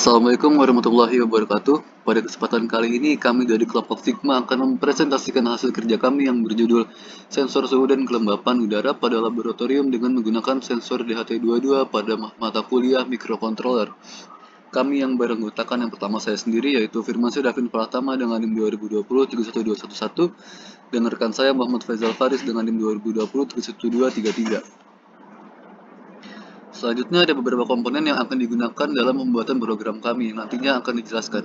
Assalamualaikum warahmatullahi wabarakatuh. Pada kesempatan kali ini, kami dari kelompok Sigma akan mempresentasikan hasil kerja kami yang berjudul Sensor Suhu dan Kelembapan Udara pada Laboratorium dengan menggunakan sensor DHT22 pada mata kuliah Microcontroller. Kami yang beranggotakan yang pertama saya sendiri, yaitu Firmansyah Davin Pratama dengan NIM 2020-31211, dan rekan saya Muhammad Faizal Faris dengan NIM 2020-31233. Selanjutnya ada beberapa komponen yang akan digunakan dalam pembuatan program kami, nantinya akan dijelaskan.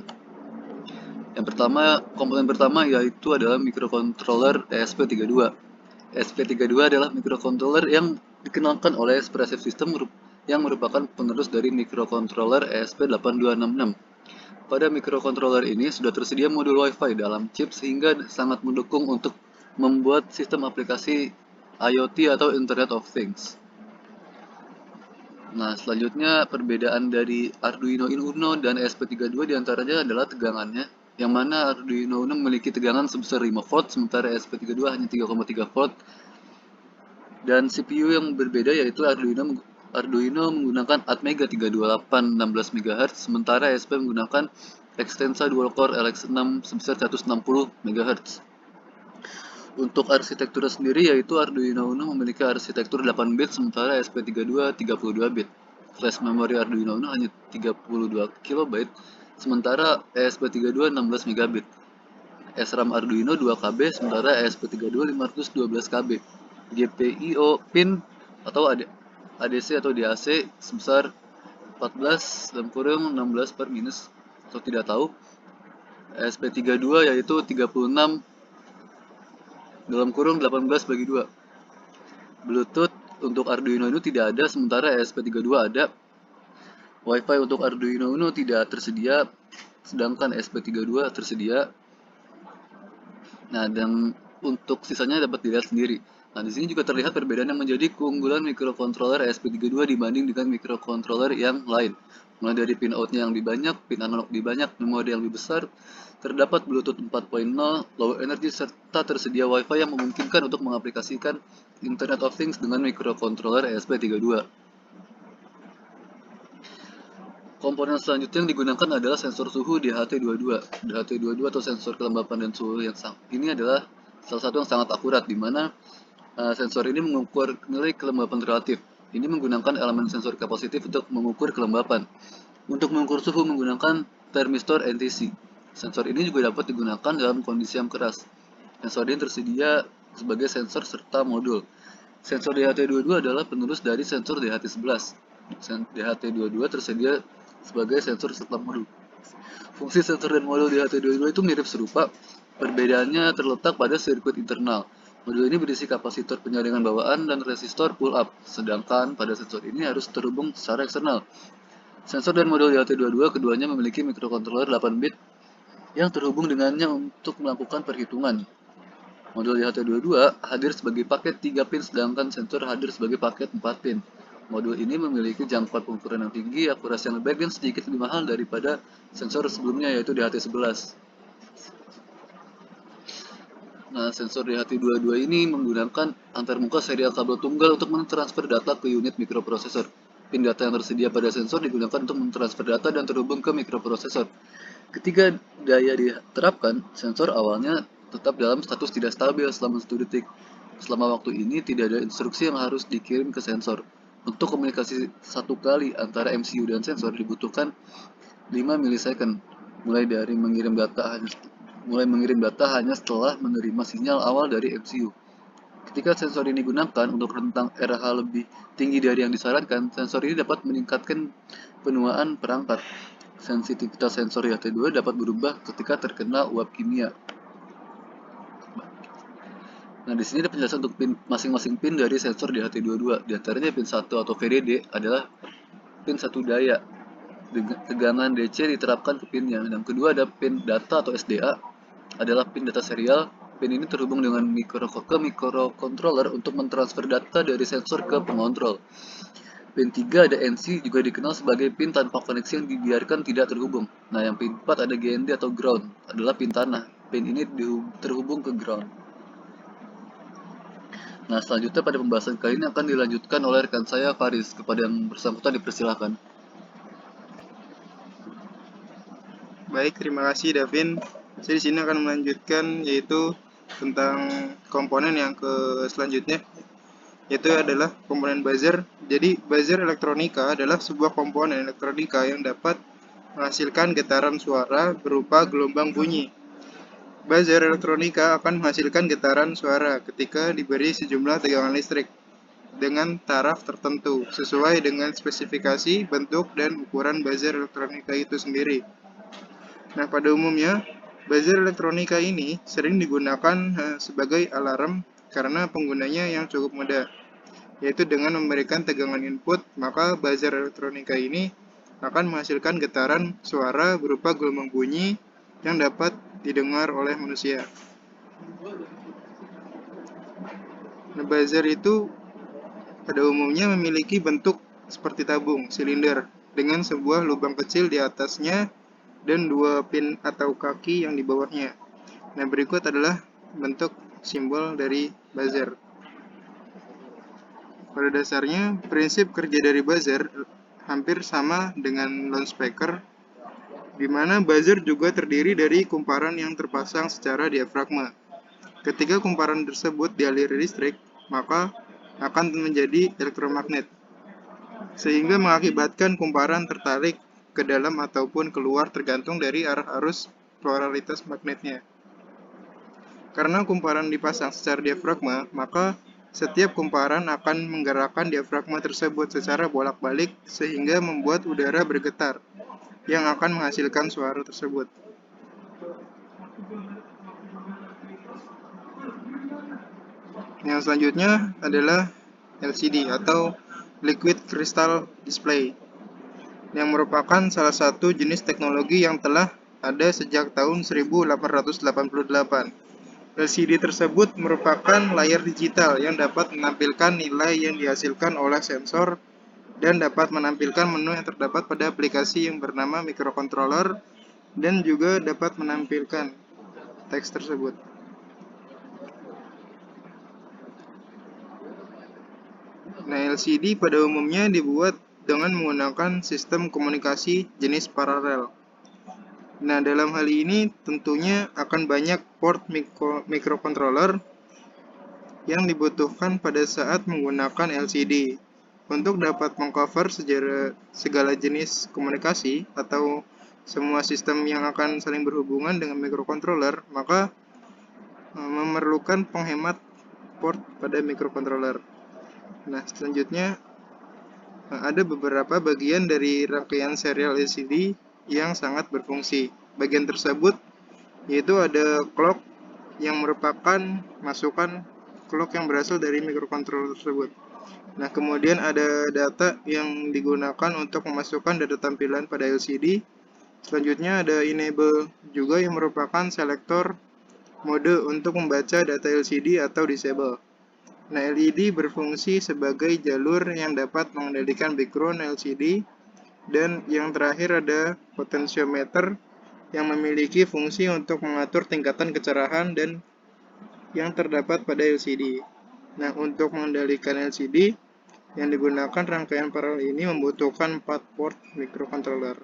Komponen pertama yaitu adalah microcontroller ESP32. ESP32 adalah microcontroller yang dikenalkan oleh Expressive System yang merupakan penerus dari microcontroller ESP8266. Pada microcontroller ini sudah tersedia modul Wi-Fi dalam chip sehingga sangat mendukung untuk membuat sistem aplikasi IoT atau Internet of Things. Nah, selanjutnya perbedaan dari Arduino Uno dan ESP32 diantaranya adalah tegangannya, yang mana Arduino Uno memiliki tegangan sebesar 5 volt, sementara ESP32 hanya 3,3 volt. Dan CPU yang berbeda yaitu Arduino menggunakan Atmega 328 16 MHz, sementara ESP menggunakan Extensa Dual Core LX6 sebesar 160 MHz. Untuk arsitektur sendiri yaitu Arduino Uno memiliki arsitektur 8 bit sementara ESP32 32 bit. Flash memory Arduino Uno hanya 32 KB sementara ESP32 16 MB. SRAM Arduino 2 KB sementara ESP32 512 KB. GPIO pin atau ADC atau DAC sebesar 14 16 per minus atau tidak tahu. ESP32 yaitu 36 18/2. Bluetooth untuk Arduino Uno tidak ada, sementara ESP32 ada. Wi-Fi untuk Arduino Uno tidak tersedia, sedangkan ESP32 tersedia. Nah, dan untuk sisanya dapat dilihat sendiri. Nah, di sini juga terlihat perbedaan yang menjadi keunggulan microcontroller ESP32 dibanding dengan microcontroller yang lain. Mulai dari pin outnya yang lebih banyak, pin analog lebih banyak, memori yang lebih besar, terdapat Bluetooth 4.0, low energy, serta tersedia Wi-Fi yang memungkinkan untuk mengaplikasikan Internet of Things dengan microcontroller ESP32. Komponen selanjutnya yang digunakan adalah sensor suhu DHT22. DHT22 atau sensor kelembapan dan suhu ini adalah salah satu yang sangat akurat, di mana sensor ini mengukur nilai kelembapan relatif. Ini menggunakan elemen sensor kapasitif untuk mengukur kelembapan. Untuk mengukur suhu menggunakan termistor NTC. Sensor ini juga dapat digunakan dalam kondisi yang keras. Sensor ini tersedia sebagai sensor serta modul. Sensor DHT22 adalah penerus dari sensor DHT11. DHT22 tersedia sebagai sensor serta modul. Fungsi sensor dan modul DHT22 itu mirip serupa. Perbedaannya terletak pada sirkuit internal. Modul ini berisi kapasitor penyaringan bawaan dan resistor pull-up, sedangkan pada sensor ini harus terhubung secara eksternal. Sensor dan modul DHT22 keduanya memiliki microcontroller 8 bit yang terhubung dengannya untuk melakukan perhitungan. Modul DHT22 hadir sebagai paket 3 pin, sedangkan sensor hadir sebagai paket 4 pin. Modul ini memiliki jangkauan pengukuran yang tinggi, akurasi yang lebih baik, dan sedikit lebih mahal daripada sensor sebelumnya yaitu DHT11. Nah, sensor DHT22 ini menggunakan antarmuka serial kabel tunggal untuk mentransfer data ke unit mikroprosesor. Pin data yang tersedia pada sensor digunakan untuk mentransfer data dan terhubung ke mikroprosesor. Ketika daya diterapkan, sensor awalnya tetap dalam status tidak stabil selama 1 detik. Selama waktu ini, tidak ada instruksi yang harus dikirim ke sensor. Untuk komunikasi satu kali antara MCU dan sensor dibutuhkan 5 milisecond, mulai mengirim data hanya setelah menerima sinyal awal dari MCU. Ketika sensor ini digunakan untuk rentang RH lebih tinggi dari yang disarankan, sensor ini dapat meningkatkan penuaan perangkat. Sensitivitas sensor DHT2 dapat berubah ketika terkena uap kimia. Nah, di sini ada penjelasan untuk masing-masing pin dari sensor DHT22. Di antaranya pin 1 atau VDD adalah pin 1 daya. Tegangan DC diterapkan ke pinnya. Yang kedua ada pin data atau SDA, adalah pin data serial. Pin ini terhubung dengan mikrocontroller untuk mentransfer data dari sensor ke pengontrol. Pin 3 ada NC, juga dikenal sebagai pin tanpa koneksi yang dibiarkan tidak terhubung. Nah, yang pin 4 ada GND atau ground, adalah pin tanah. Pin ini terhubung ke ground. Nah, selanjutnya pada pembahasan kali ini akan dilanjutkan oleh rekan saya Faris. Kepada yang bersangkutan dipersilakan. Baik, terima kasih Davin. Saya di sini akan melanjutkan yaitu tentang komponen yang selanjutnya, yaitu adalah komponen buzzer. Jadi buzzer elektronika adalah sebuah komponen elektronika yang dapat menghasilkan getaran suara berupa gelombang bunyi. Buzzer elektronika akan menghasilkan getaran suara ketika diberi sejumlah tegangan listrik dengan taraf tertentu sesuai dengan spesifikasi, bentuk, dan ukuran buzzer elektronika itu sendiri. Nah, pada umumnya, buzzer elektronika ini sering digunakan sebagai alarm karena penggunanya yang cukup mudah, yaitu dengan memberikan tegangan input, maka buzzer elektronika ini akan menghasilkan getaran suara berupa gelombang bunyi yang dapat didengar oleh manusia. Nah, buzzer itu pada umumnya memiliki bentuk seperti tabung, silinder, dengan sebuah lubang kecil di atasnya dan dua pin atau kaki yang di bawahnya. Nah, berikut adalah bentuk simbol dari buzzer. Pada dasarnya, prinsip kerja dari buzzer hampir sama dengan loudspeaker, di mana buzzer juga terdiri dari kumparan yang terpasang secara diafragma. Ketika kumparan tersebut dialiri listrik, maka akan menjadi elektromagnet, sehingga mengakibatkan kumparan tertarik ke dalam ataupun keluar tergantung dari arah arus polaritas magnetnya. Karena kumparan dipasang secara diafragma, maka setiap kumparan akan menggerakkan diafragma tersebut secara bolak-balik sehingga membuat udara bergetar yang akan menghasilkan suara tersebut. Yang selanjutnya adalah LCD atau Liquid Crystal Display, yang merupakan salah satu jenis teknologi yang telah ada sejak tahun 1888. LCD tersebut merupakan layar digital yang dapat menampilkan nilai yang dihasilkan oleh sensor dan dapat menampilkan menu yang terdapat pada aplikasi yang bernama microcontroller dan juga dapat menampilkan teks tersebut. Nah, LCD pada umumnya dibuat dengan menggunakan sistem komunikasi jenis paralel. Nah, dalam hal ini tentunya akan banyak port microcontroller yang dibutuhkan pada saat menggunakan LCD. Untuk dapat mengcover segala jenis komunikasi atau semua sistem yang akan saling berhubungan dengan microcontroller, maka memerlukan penghemat port pada microcontroller. Nah, selanjutnya ada beberapa bagian dari rangkaian serial LCD yang sangat berfungsi. Bagian tersebut yaitu ada clock yang merupakan masukan clock yang berasal dari microcontroller tersebut. Nah, kemudian ada data yang digunakan untuk memasukkan data tampilan pada LCD. Selanjutnya ada enable juga yang merupakan selektor mode untuk membaca data LCD atau disable. Nah, LED berfungsi sebagai jalur yang dapat mengendalikan background LCD. Dan yang terakhir ada potentiometer yang memiliki fungsi untuk mengatur tingkatan kecerahan dan yang terdapat pada LCD. Nah, untuk mengendalikan LCD yang digunakan rangkaian paralel ini membutuhkan 4 port microcontroller.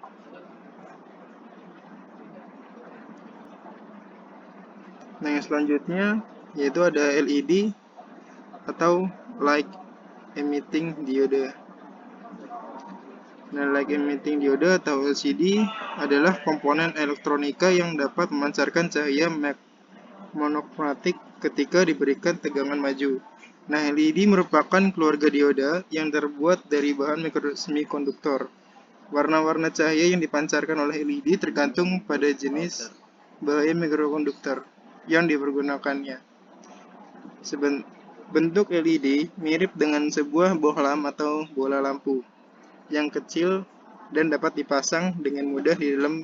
Nah, yang selanjutnya yaitu ada LED atau light emitting diode. Nah, light emitting diode atau LCD adalah komponen elektronika yang dapat memancarkan cahaya monokromatik ketika diberikan tegangan maju. Nah, LED merupakan keluarga dioda yang terbuat dari bahan semikonduktor. Warna-warna cahaya yang dipancarkan oleh LED tergantung pada jenis bahan mikrokonduktor yang dipergunakannya. Bentuk LED mirip dengan sebuah bohlam atau bola lampu yang kecil dan dapat dipasang dengan mudah di dalam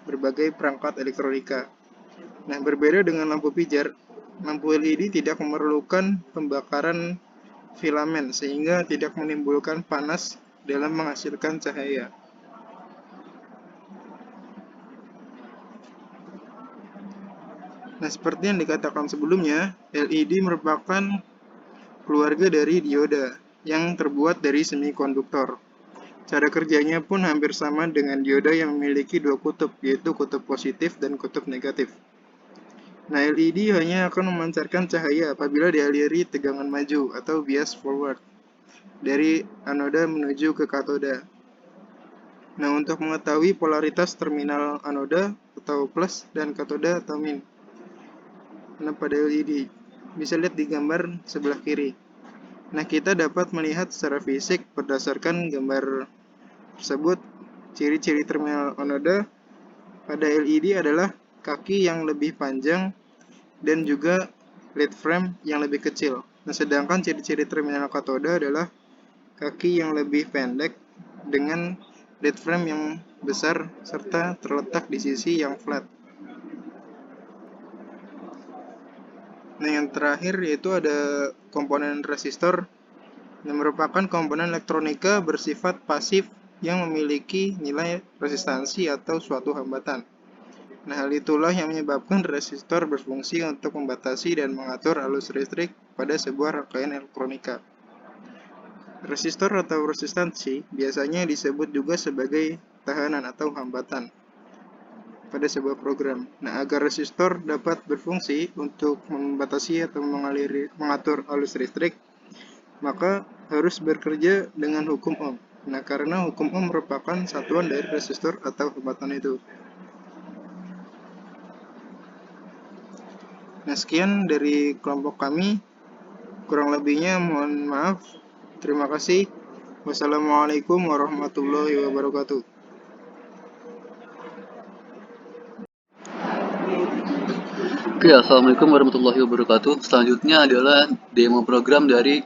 berbagai perangkat elektronika. Nah, berbeda dengan lampu pijar, lampu LED tidak memerlukan pembakaran filamen sehingga tidak menimbulkan panas dalam menghasilkan cahaya. Nah, seperti yang dikatakan sebelumnya, LED merupakan keluarga dari dioda yang terbuat dari semikonduktor. Cara kerjanya pun hampir sama dengan dioda yang memiliki dua kutub, yaitu kutub positif dan kutub negatif. Nah, LED hanya akan memancarkan cahaya apabila dialiri tegangan maju atau bias forward dari anoda menuju ke katoda. Nah, untuk mengetahui polaritas terminal anoda atau plus dan katoda atau min. Nah, pada LED bisa lihat di gambar sebelah kiri. Nah, kita dapat melihat secara fisik berdasarkan gambar tersebut, ciri-ciri terminal anoda pada LED adalah kaki yang lebih panjang dan juga lead frame yang lebih kecil. Nah, sedangkan ciri-ciri terminal katoda adalah kaki yang lebih pendek dengan lead frame yang besar serta terletak di sisi yang flat. Nah, yang terakhir yaitu ada komponen resistor yang merupakan komponen elektronika bersifat pasif yang memiliki nilai resistansi atau suatu hambatan. Nah, hal itulah yang menyebabkan resistor berfungsi untuk membatasi dan mengatur arus listrik pada sebuah rangkaian elektronika. Resistor atau resistansi biasanya disebut juga sebagai tahanan atau hambatan pada sebuah program. Nah, agar resistor dapat berfungsi untuk membatasi atau mengatur arus listrik, maka harus bekerja dengan hukum Ohm. Nah, karena hukum Ohm merupakan satuan dari resistor atau hambatan itu. Nah, sekian dari kelompok kami. Kurang lebihnya mohon maaf. Terima kasih. Wassalamualaikum warahmatullahi wabarakatuh. Oke, assalamualaikum warahmatullahi wabarakatuh. Selanjutnya adalah demo program dari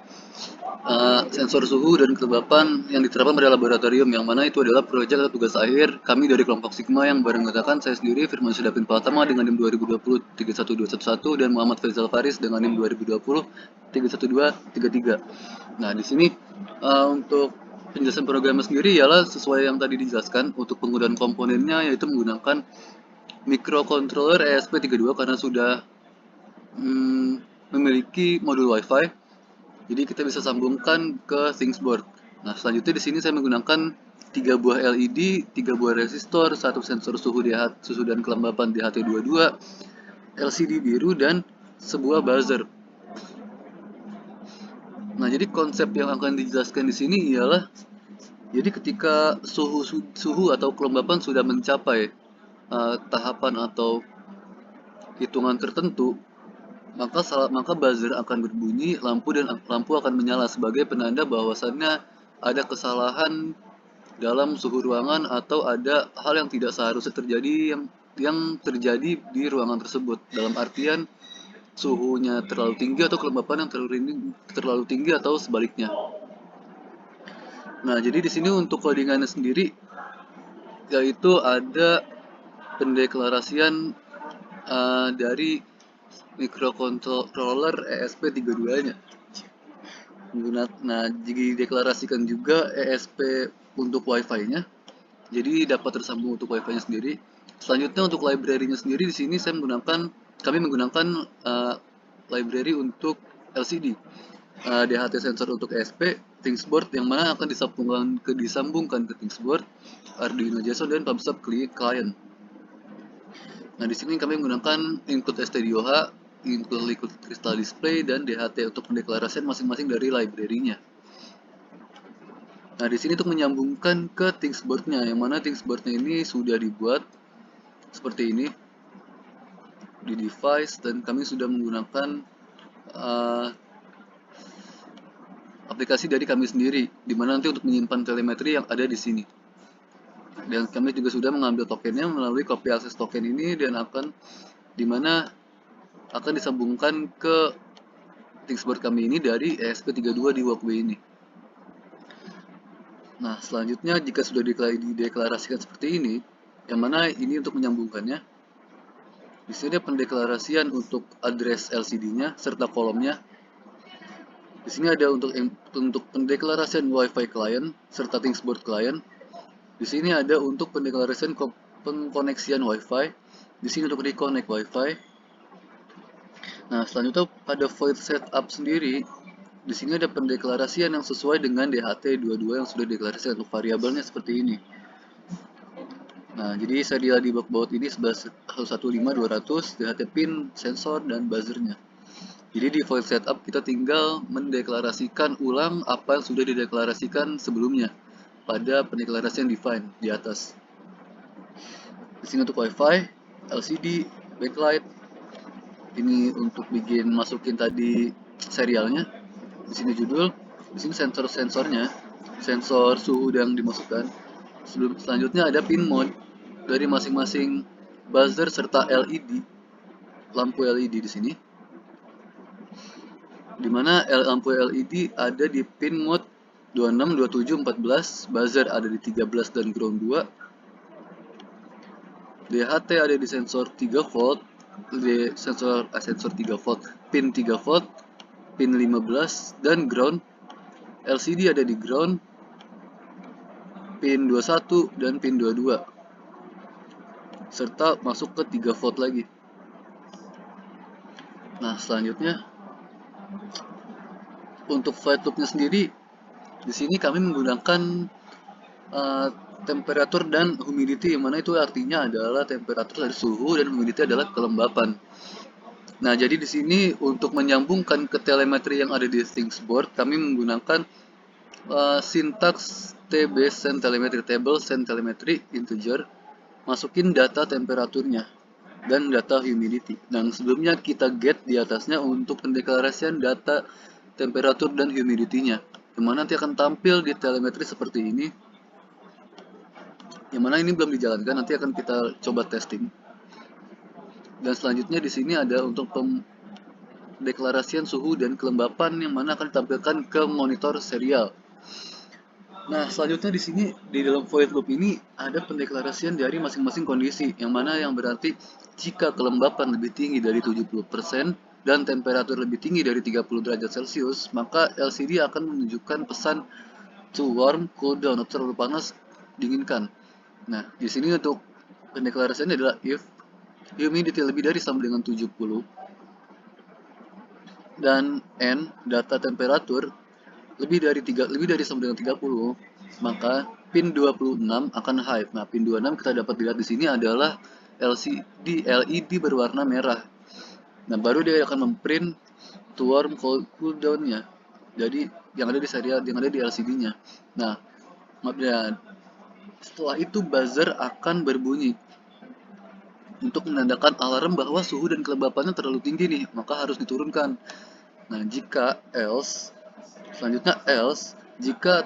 sensor suhu dan kelembapan yang diterapkan pada laboratorium, yang mana itu adalah proyek atau tugas akhir kami dari kelompok Sigma yang beranggotakan saya sendiri Firman Syedapin Pratama dengan NIM 2020 31211 dan Muhammad Faisal Faris dengan NIM 2020 31233. Nah, di sini untuk penjelasan programnya sendiri ialah sesuai yang tadi dijelaskan. Untuk penggunaan komponennya yaitu menggunakan microcontroller ESP32 karena sudah memiliki modul WiFi. Jadi kita bisa sambungkan ke ThingsBoard. Nah, selanjutnya di sini saya menggunakan 3 buah LED, 3 buah resistor, 1 sensor suhu dan kelembapan DHT22, LCD biru, dan sebuah buzzer. Nah, jadi konsep yang akan dijelaskan di sini ialah, jadi ketika suhu atau kelembapan sudah mencapai tahapan atau hitungan tertentu, maka buzzer akan berbunyi, lampu akan menyala sebagai penanda bahwasannya ada kesalahan dalam suhu ruangan atau ada hal yang tidak seharusnya terjadi yang terjadi di ruangan tersebut. Dalam artian suhunya terlalu tinggi atau kelembapan yang terlalu tinggi atau sebaliknya. Nah, jadi di sini untuk codingannya sendiri yaitu ada pendeklarasian dari microcontroller ESP32-nya. Nah, dideklarasikan juga ESP untuk Wi-Fi-nya. Jadi dapat tersambung untuk Wi-Fi-nya sendiri. Selanjutnya untuk library-nya sendiri di sini kami menggunakan library untuk LCD. DHT sensor untuk ESP, ThingsBoard yang mana akan disambungkan ke ThingsBoard, Arduino JSON dan PubSub client. Nah, di sini kami menggunakan input STDOH, input liquid crystal display, dan DHT untuk pendeklarasian masing-masing dari library-nya. Nah, di sini untuk menyambungkan ke ThingsBoard-nya, yang mana ThingsBoard-nya ini sudah dibuat seperti ini di device, dan kami sudah menggunakan aplikasi dari kami sendiri, di mana nanti untuk menyimpan telemetri yang ada di sini. Dan kami juga sudah mengambil tokennya melalui copy access token ini, dan dimana akan disambungkan ke ThingsBoard kami ini dari ESP32 di Walkway ini. Nah, selanjutnya jika sudah dideklarasikan seperti ini, yang mana ini untuk menyambungkannya, di sini ada pendeklarasian untuk address LCD-nya serta kolomnya. Di sini ada untuk pendeklarasian Wi-Fi client serta ThingsBoard client. Di sini ada untuk pendeklarasian pengkoneksian Wi-Fi. Di sini untuk reconnect Wi-Fi. Nah, selanjutnya pada void setup sendiri, di sini ada pendeklarasian yang sesuai dengan DHT22 yang sudah deklarasikan untuk variabelnya seperti ini. Nah, jadi serial di baut ini 11.115.200 DHT pin, sensor, dan buzzernya. Jadi di void setup kita tinggal mendeklarasikan ulang apa yang sudah dideklarasikan sebelumnya pada pendeklarasian define di atas. Di sini untuk WiFi, LCD, backlight. Ini untuk bikin masukin tadi serialnya. Di sini judul, di sini sensor-sensornya, sensor suhu yang dimasukkan. Selanjutnya ada pin mode dari masing-masing buzzer serta LED, lampu LED di sini. Dimana lampu LED ada di pin mode 26, 27, 14, buzzer ada di 13 dan ground 2. DHT ada di sensor 3 volt, di sensor 3 volt, pin 3 volt, pin 15 dan ground. LCD ada di ground, pin 21 dan pin 22. Serta masuk ke 3 volt lagi. Nah, selanjutnya untuk void loopnya sendiri, di sini kami menggunakan temperatur dan humidity, yang mana itu artinya adalah temperatur dari suhu dan humidity adalah kelembapan. Nah, jadi di sini untuk menyambungkan ke telemetri yang ada di ThingsBoard, kami menggunakan sintaks TB send telemetry table send telemetry integer, masukin data temperaturnya dan data humidity. Dan sebelumnya kita get di atasnya untuk pendeklarasian data temperatur dan humidity-nya, yang mana nanti akan tampil di telemetri seperti ini. Yang mana ini belum dijalankan, nanti akan kita coba testing. Dan selanjutnya di sini ada untuk pendeklarasian suhu dan kelembapan yang mana akan ditampilkan ke monitor serial. Nah, selanjutnya di sini di dalam void loop ini ada pendeklarasian dari masing-masing kondisi, yang mana yang berarti jika kelembapan lebih tinggi dari 70% dan temperatur lebih tinggi dari 30 derajat Celcius, maka LCD akan menunjukkan pesan to warm, cool down, atau terlalu panas, dinginkan. Nah, di sini untuk pendeklarasiannya adalah if humidity lebih dari sama dengan 70 dan n data temperatur lebih dari sama dengan 30, maka pin 26 akan high. Nah, pin 26 kita dapat lihat di sini adalah LED berwarna merah. Nah, baru dia akan memprint to warm, cool down-nya. Jadi yang ada di serial, yang ada di LCD-nya. Nah, maksudnya setelah itu buzzer akan berbunyi untuk menandakan alarm bahwa suhu dan kelembapannya terlalu tinggi nih, maka harus diturunkan. Nah, selanjutnya jika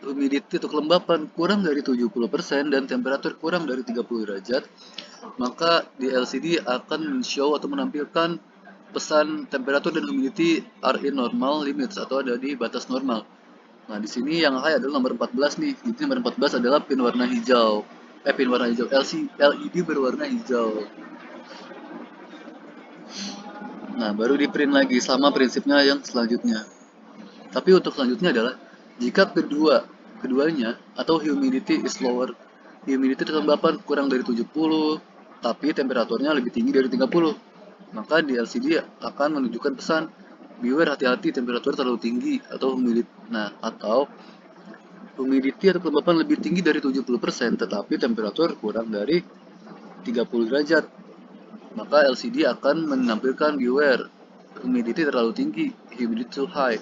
humidity atau kelembapan kurang dari 70% dan temperatur kurang dari 30 derajat, maka di LCD akan show atau menampilkan pesan temperatur dan humidity are in normal limits atau ada di batas normal. Nah, di sini yang high adalah nomor 14 nih. Jadi nomor 14 adalah pin warna hijau. LED berwarna hijau. Nah, baru di print lagi sama prinsipnya yang selanjutnya. Tapi untuk selanjutnya adalah jika keduanya atau humidity is lower, humidity kelembapan kurang dari 70, tapi temperaturnya lebih tinggi dari 30, maka di LCD akan menunjukkan pesan beware, hati-hati temperatur terlalu tinggi atau humidity. Nah, atau humidity atau kelembapan lebih tinggi dari 70%, tetapi temperatur kurang dari 30 derajat. Maka LCD akan menampilkan beware, humidity terlalu tinggi, humidity too high.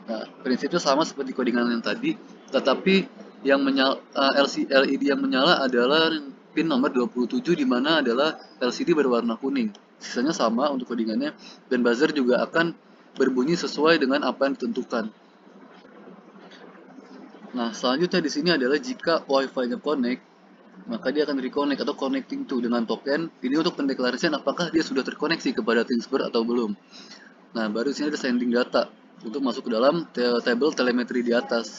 Nah, prinsipnya sama seperti codingan yang tadi, tetapi yang LED yang menyala adalah pin nomor 27, di mana adalah LCD berwarna kuning. Sisanya sama untuk codingannya, dan buzzer juga akan berbunyi sesuai dengan apa yang ditentukan. Nah, selanjutnya di sini adalah jika Wi-Fi-nya connect, maka dia akan reconnect atau connecting to dengan token. Ini untuk pendeklarasian apakah dia sudah terkoneksi kepada ThingsBoard atau belum. Nah, baru di sini ada sending data untuk masuk ke dalam table telemetri di atas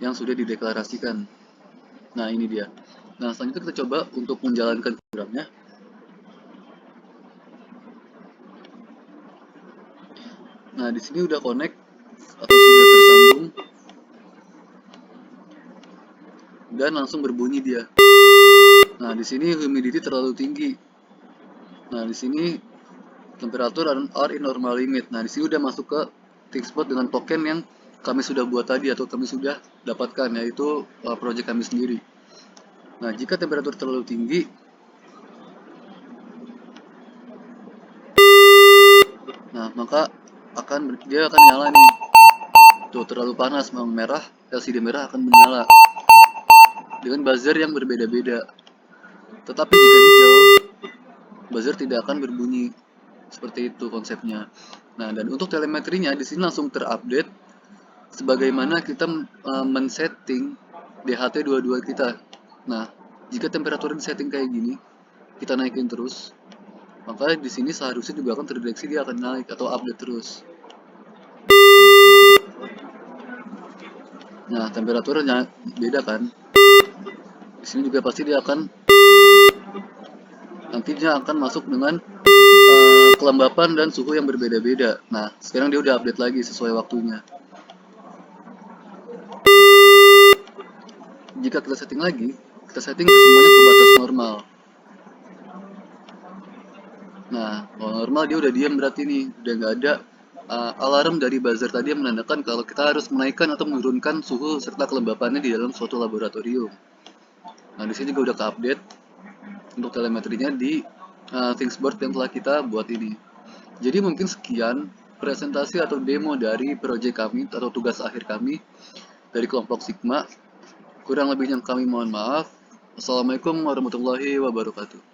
yang sudah dideklarasikan. Nah, ini dia. Nah, selanjutnya kita coba untuk menjalankan programnya. Nah, di sini udah connect atau sudah tersambung dan langsung berbunyi dia. Nah, di sini humidity terlalu tinggi. Nah, di sini temperature are in normal limit. Nah, di sini udah masuk ke ThinkSpot dengan token yang kami sudah buat tadi atau kami sudah dapatkan, yaitu project kami sendiri. Nah, jika temperatur terlalu tinggi, nah maka dia akan nyala nih. Tuh, terlalu panas, merah, LCD merah akan menyala dengan buzzer yang berbeda-beda. Tetapi jika hijau, buzzer tidak akan berbunyi. Seperti itu konsepnya. Nah, dan untuk telemetrinya di sini langsung terupdate sebagaimana kita men-setting DHT22 kita. Nah, jika temperatur disetting kayak gini, kita naikin terus, maka di sini seharusnya juga akan terdeteksi dia akan naik atau update terus. Nah, temperaturnya beda kan? Di sini juga pasti dia akan nantinya akan masuk dengan kelembapan dan suhu yang berbeda-beda. Nah, sekarang dia udah update lagi sesuai waktunya. Jika kita setting lagi, kita setting semuanya ke batas normal. Nah, kalau normal dia udah diam berarti nih, udah nggak ada alarm dari buzzer tadi yang menandakan kalau kita harus menaikkan atau menurunkan suhu serta kelembapannya di dalam suatu laboratorium. Nah, di sini juga udah ke-update untuk telemetrinya di ThinkSpot yang telah kita buat ini. Jadi mungkin sekian presentasi atau demo dari proyek kami atau tugas akhir kami dari kelompok Sigma. Kurang lebihnya kami mohon maaf. Assalamualaikum warahmatullahi wabarakatuh.